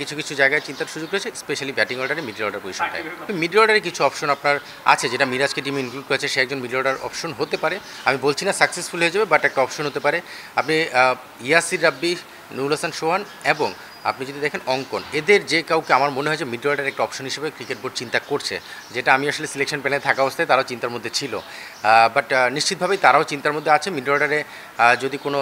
কিছু কিছু জায়গায় চিন্তার সুযোগ রয়েছে, স্পেশালি ব্যাটিং অর্ডারে মিডল অর্ডার পজিশনটায়। মিডল অর্ডারে কিছু অপশন আপনার আছে, যেটা মিরাজকে টিমে ইনক্লুড করেছে, সে একজন মিডল অর্ডার অপশন হতে পারে। আমি বলছি না সাকসেসফুল হয়ে যাবে, বাট একটা অপশন হতে পারে। আপনি ইয়াসির রাব্বি, নুরুল হাসান সোহান এবং আপনি যদি দেখেন অঙ্কন, এদের যে কাউকে আমার মনে হয় যে মিডল অর্ডার একটা অপশন হিসেবে ক্রিকেট বোর্ড চিন্তা করছে, যেটা আমি আসলে সিলেকশন প্যানেলে থাকা অবস্থায় তারাও চিন্তার মধ্যে ছিল। বাট নিশ্চিতভাবেই তারাও চিন্তার মধ্যে আছে। মিডল অর্ডারে যদি কোনো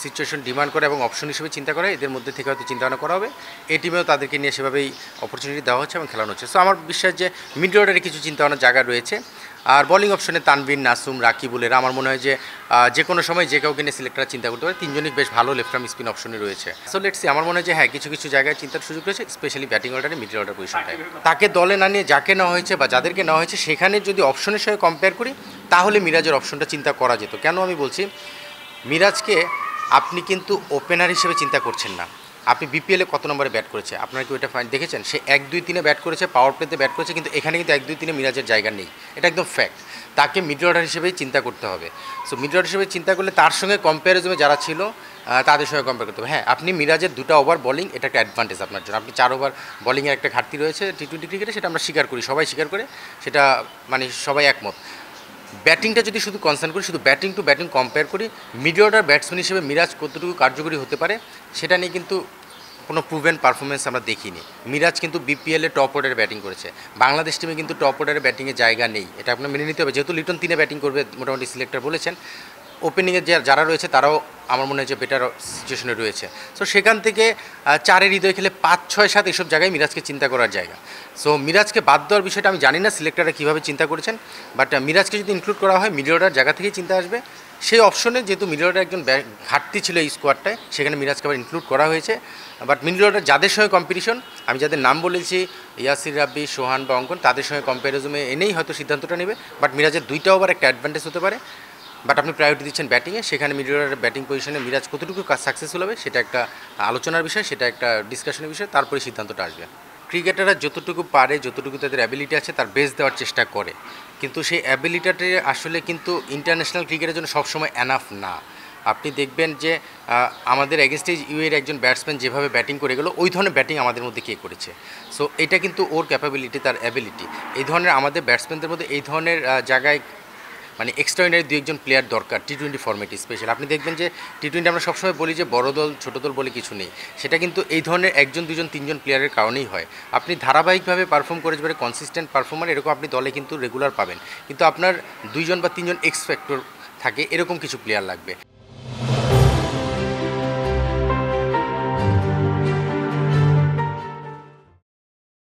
সিচুয়েশন ডিমান্ড করে এবং অপশন হিসেবে চিন্তা করে, এদের মধ্যে থেকে হয়তো চিন্তাভাবনা করা হবে। এই টিমেও তাদেরকে নিয়ে সেভাবেই অপরচুনিটি দেওয়া হচ্ছে এবং খেলানো হচ্ছে। সো আমার বিশ্বাস যে মিডল অর্ডারে কিছু চিন্তাভাবনার জায়গা রয়েছে। আর বোলিং অপশনে তানভীর, নাসুম, রাকিবুলেরা আমার মনে হয় যে কোনো সময় যে কাউকে নিয়ে সিলেক্টররা চিন্তা করতে পারে। তিনজনই বেশ ভালো লেফট আর্ম স্পিন অপশনে রয়েছে। সো লেটস সি, আমার মনে হয় যে হ্যাঁ, কিছু কিছু জায়গায় চিন্তার সুযোগ রয়েছে, স্পেশালি ব্যাটিং অর্ডারে মিডল অর্ডার পজিশনটায়। তাকে দলে না নিয়ে যাকে নেওয়া হয়েছে বা যাদেরকে নেওয়া হয়েছে, সেখানে যদি অপশনের সঙ্গে কম্পেয়ার করি, তাহলে মিরাজের অপশনটা চিন্তা করা যেত। কেন আমি বলছি, মিরাজকে আপনি কিন্তু ওপেনার হিসেবে চিন্তা করছেন না। আপনি বিপিএলে কত নম্বরে ব্যাট করেছে, আপনারা কি ওইটা দেখেছেন? সে 1-2-3-এ ব্যাট করেছে, পাওয়ার প্লেতে ব্যাট করেছে, কিন্তু এখানে কিন্তু 1-2-3-এ মিরাজের জায়গা নেই। এটা একদম ফ্যাক্ট। তাকে মিডল অর্ডার হিসেবেই চিন্তা করতে হবে। সো মিডল অর্ডার হিসেবে চিন্তা করলে তার সঙ্গে কম্প্যারিজনে যারা ছিল তাদের সঙ্গে কম্পেয়ার করতে হবে। হ্যাঁ, আপনি মিরাজের 2টা ওভার বোলিং, এটা একটা অ্যাডভান্টেজ আপনার জন্য। আপনি 4 ওভার বোলিংয়ের একটা ঘাটতি রয়েছে টি-20 ক্রিকেটে, সেটা আমরা স্বীকার করি, সবাই স্বীকার করে, সেটা মানে সবাই একমত। ব্যাটিংটা যদি শুধু কনসার্ন করি, শুধু ব্যাটিং টু ব্যাটিং কম্পেয়ার করি, মিডল অর্ডার ব্যাটসম্যান হিসেবে মিরাজ কতটুকু কার্যকরী হতে পারে, সেটা নিয়ে কিন্তু কোনো প্রুভেন পারফরমেন্স আমরা দেখিনি। মিরাজ কিন্তু বিপিএলে টপ অর্ডারে ব্যাটিং করেছে। বাংলাদেশ টিমে কিন্তু টপ অর্ডারে ব্যাটিংয়ে জায়গা নেই, এটা আপনার মেনে নিতে হবে। যেহেতু লিটন 3-এ ব্যাটিং করবে মোটামুটি সিলেক্টর বলেছেন, ওপেনিংয়ে যারা রয়েছে তারাও আমার মনে হয় যে বেটার সিচুয়েশনে রয়েছে। সো সেখান থেকে 4-এর হৃদয় খেলে 5, 6, 7 এইসব জায়গায় মিরাজকে চিন্তা করার জায়গা। সো মিরাজকে বাদ দেওয়ার বিষয়টা আমি জানি না সিলেক্টররা কীভাবে চিন্তা করেছেন, বাট মিরাজকে যদি ইনক্লুড করা হয়, মিডল অর্ডার জায়গা থেকেই চিন্তা আসবে। সেই অপশনে যেহেতু মিডল অর্ডার একজন ঘাটতি ছিল এই স্কোয়াডটায়, সেখানে মিরাজকে আবার ইনক্লুড করা হয়েছে। বাট মিডল অর্ডার যাদের সঙ্গে কম্পিটিশন, আমি যাদের নাম বলেছি, ইয়াসির রাব্বি, সোহান বা অঙ্কন, তাদের সঙ্গে কম্প্যারিজনে এনেই হয়তো সিদ্ধান্তটা নেবে। বাট মিরাজের 2টা ওভার একটা অ্যাডভান্টেজ হতে পারে। বাট আপনি প্রায়োরিটি দিচ্ছেন ব্যাটিংয়ে, সেখানে মিডল অর্ডারের ব্যাটিং পজিশনে মিরাজ কতটুকু সাকসেসফুল হবে, সেটা একটা আলোচনার বিষয়, সেটা একটা ডিসকাশনের বিষয়, তারপরে সিদ্ধান্তটা আসবে। ক্রিকেটাররা যতটুকু পারে, যতটুকু তাদের অ্যাবিলিটি আছে, তার বেস্ট দেওয়ার চেষ্টা করে, কিন্তু সেই অ্যাবিলিটিটা আসলে কিন্তু ইন্টারন্যাশনাল ক্রিকেটের জন্য সবসময় এনাফ না। আপনি দেখবেন যে আমাদের এগেনস্টে ইউএর একজন ব্যাটসম্যান যেভাবে ব্যাটিং করে গেলো, ওই ধরনের ব্যাটিং আমাদের মধ্যে কে করেছে? সো এটা কিন্তু ওর ক্যাপাবিলিটি, তার অ্যাবিলিটি। এই ধরনের আমাদের ব্যাটসম্যানদের মধ্যে এই ধরনের জায়গায় মানে এক্সট্রাঅর্ডিনারি 2-1 প্লেয়ার দরকার টি-20 ফরম্যাটে স্পেশাল। আপনি দেখবেন যে টি-20 আমরা সবসময় বলি যে বড় দল ছোটো দল বলে কিছু নেই, সেটা কিন্তু এই ধরনের 1জন 2জন 3জন প্লেয়ারের কারণেই হয়। আপনি ধারাবাহিকভাবে পারফর্ম করে যাবে, কনসিস্টেন্ট পারফর্মার এরকম আপনি দলে কিন্তু রেগুলার পাবেন, কিন্তু আপনার 2জন বা 3জন এক্স ফ্যাক্টর থাকে, এরকম কিছু প্লেয়ার লাগবে।